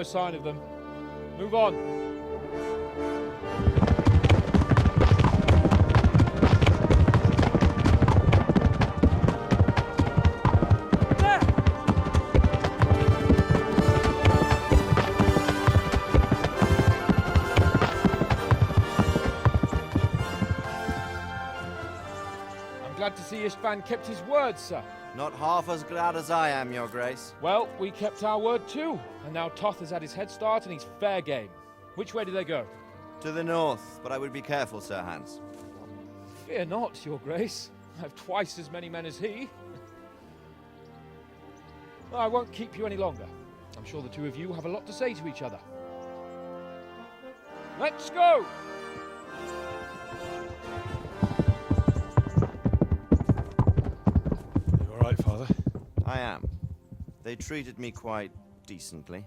sign of them. Move on. There! I'm glad to see Istvan kept his word, sir. Not half as glad as I am, Your Grace. Well, we kept our word too, and now Toth has had his head start and he's fair game. Which way do they go? To the north, but I would be careful, Sir Hans. Fear not, Your Grace. I have twice as many men as he. Well, I won't keep you any longer. I'm sure the two of you have a lot to say to each other. Let's go! You all right, Father? I am. They treated me quite decently.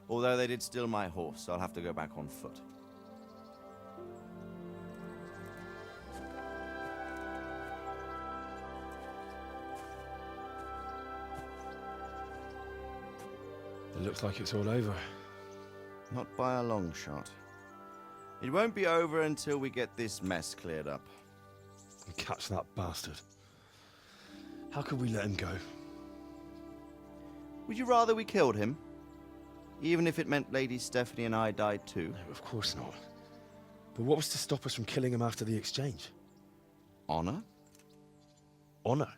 Although they did steal my horse, so I'll have to go back on foot. It looks like it's all over. Not by a long shot. It won't be over until we get this mess cleared up. And catch that bastard. How could we let him go? Would you rather we killed him? Even if it meant Lady Stephanie and I died too? No, of course not. But what was to stop us from killing him after the exchange? Honor? Honor?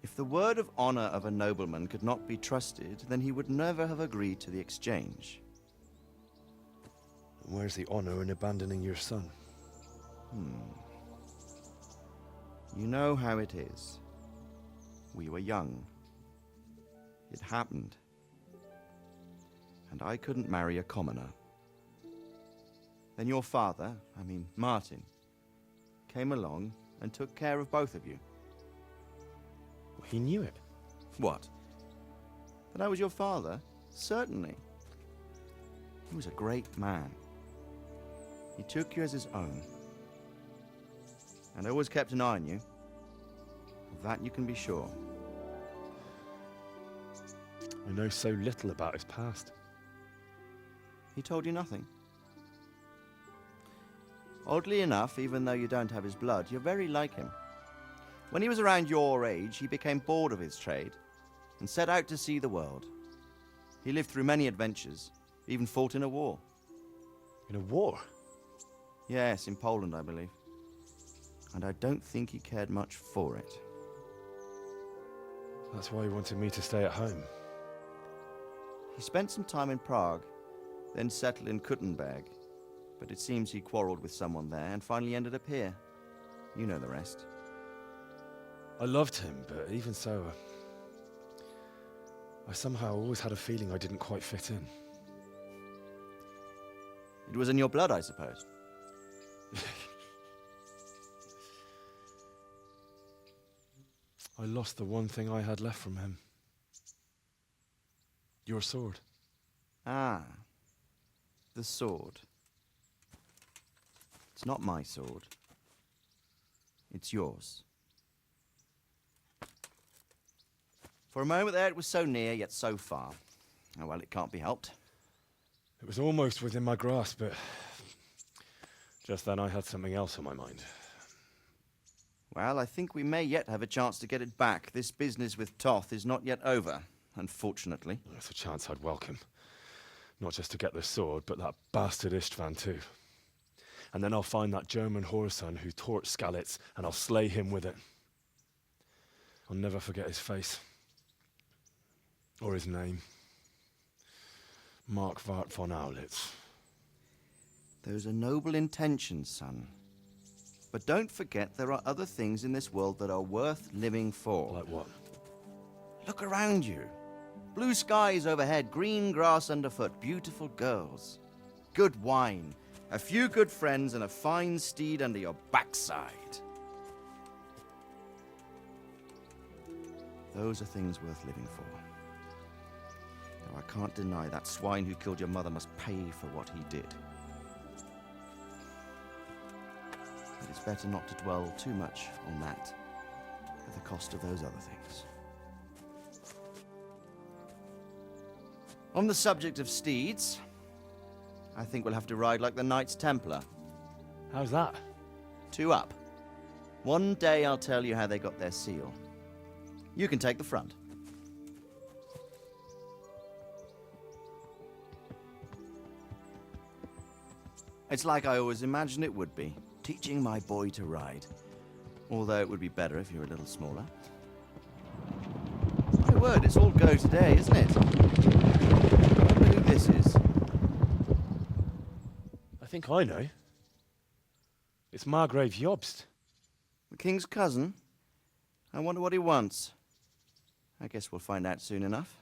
If the word of honor of a nobleman could not be trusted, then he would never have agreed to the exchange. And where's the honor in abandoning your son? You know how it is. We were young. It happened. And I couldn't marry a commoner. Then your father, Martin, came along and took care of both of you. Well, he knew it. What? That I was your father? Certainly. He was a great man. He took you as his own. And always kept an eye on you. Of that you can be sure. I know so little about his past. He told you nothing? Oddly enough, even though you don't have his blood, you're very like him. When he was around your age, he became bored of his trade and set out to see the world. He lived through many adventures, even fought in a war. In a war? Yes, in Poland, I believe. And I don't think he cared much for it. That's why he wanted me to stay at home. He spent some time in Prague, then settled in Kuttenberg. But it seems he quarreled with someone there and finally ended up here. You know the rest. I loved him, but even so, I somehow always had a feeling I didn't quite fit in. It was in your blood, I suppose. I lost the one thing I had left from him. Your sword. Ah, the sword. It's not my sword. It's yours. For a moment there, it was so near, yet so far. Oh, well, it can't be helped. It was almost within my grasp, but just then I had something else on my mind. Well, I think we may yet have a chance to get it back. This business with Toth is not yet over, unfortunately. That's a chance I'd welcome. Not just to get the sword, but that bastard Istvan too. And then I'll find that German whoreson who torched Skalitz, and I'll slay him with it. I'll never forget his face. Or his name. Markvart von Aulitz. Those are noble intentions, son. But don't forget there are other things in this world that are worth living for. Like what? Look around you. Blue skies overhead, green grass underfoot, beautiful girls. Good wine, a few good friends, and a fine steed under your backside. Those are things worth living for. Though I can't deny that swine who killed your mother must pay for what he did. But it's better not to dwell too much on that at the cost of those other things. On the subject of steeds, I think we'll have to ride like the Knights Templar. How's that? 2 up. One day I'll tell you how they got their seal. You can take the front. It's like I always imagined it would be, teaching my boy to ride. Although it would be better if you were a little smaller. My word, it's all go today, isn't it? I wonder who this is. I think I know. It's Margrave Jobst. The king's cousin? I wonder what he wants. I guess we'll find out soon enough.